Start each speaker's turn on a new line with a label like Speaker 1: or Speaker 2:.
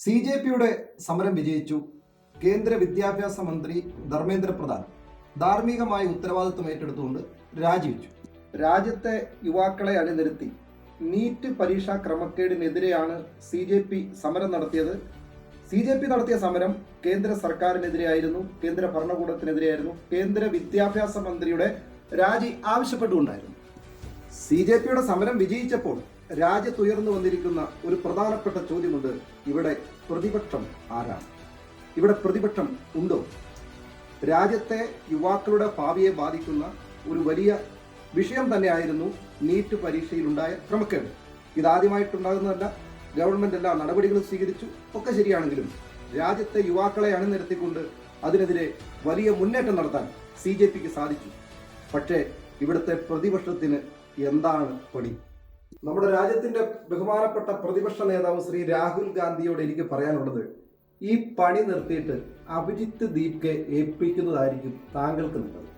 Speaker 1: CJPയുടെ സമരം വിജയിച്ചു. കേന്ദ്ര വിദ്യാഭ്യാസ മന്ത്രി ധർമ്മേന്ദ്ര പ്രധാൻ ധാർമ്മികമായ ഉത്തരവാദിത്വം ഏറ്റെടുത്തുകൊണ്ട് രാജിവെച്ചു. രാജ്യത്തെ യുവാക്കളെ അണിനിരത്തി നീറ്റ് പരീക്ഷാ ക്രമക്കേടിനെതിരെയാണ് CJP സമരം നടത്തിയത്. CJP നടത്തിയ സമരം കേന്ദ്ര സർക്കാരിനെതിരെയായിരുന്നു, കേന്ദ്ര ഭരണകൂടത്തിനെതിരെയായിരുന്നു, കേന്ദ്ര വിദ്യാഭ്യാസ മന്ത്രിയുടെ രാജി ആവശ്യപ്പെട്ടുകൊണ്ടായിരുന്നു. CJPയുടെ സമരം വിജയിച്ചപ്പോൾ രാജ്യത്തുയർന്നു വന്നിരിക്കുന്ന ഒരു പ്രധാനപ്പെട്ട ചോദ്യമുണ്ട്. ഇവിടെ പ്രതിപക്ഷം ആരാണ്? ഇവിടെ പ്രതിപക്ഷം ഉണ്ടോ? രാജ്യത്തെ യുവാക്കളുടെ ഭാവിയെ ബാധിക്കുന്ന ഒരു വലിയ വിഷയം തന്നെയായിരുന്നു നീറ്റ് പരീക്ഷയിലുണ്ടായ ക്രമക്കേട്. ഇതാദ്യമായിട്ടുണ്ടാകുന്നതല്ല. ഗവൺമെന്റ് എല്ലാ നടപടികളും സ്വീകരിച്ചു, ഒക്കെ ശരിയാണെങ്കിലും രാജ്യത്തെ യുവാക്കളെ അണിനിരത്തിക്കൊണ്ട് അതിനെതിരെ വലിയ മുന്നേറ്റം നടത്താൻ CJPക്ക് സാധിച്ചു. പക്ഷേ ഇവിടുത്തെ പ്രതിപക്ഷത്തിന് എന്താണ് പണി? നമ്മുടെ രാജ്യത്തിന്റെ ബഹുമാനപ്പെട്ട പ്രതിപക്ഷ നേതാവ് ശ്രീ രാഹുൽ ഗാന്ധിയോട് എനിക്ക് പറയാനുള്ളത്, ഈ പണി നിർത്തിയിട്ട് അഭിജിത്ത് ദീപ്കെ ഏൽപ്പിക്കുന്നതായിരിക്കും താങ്കൾക്ക് നല്ലത്.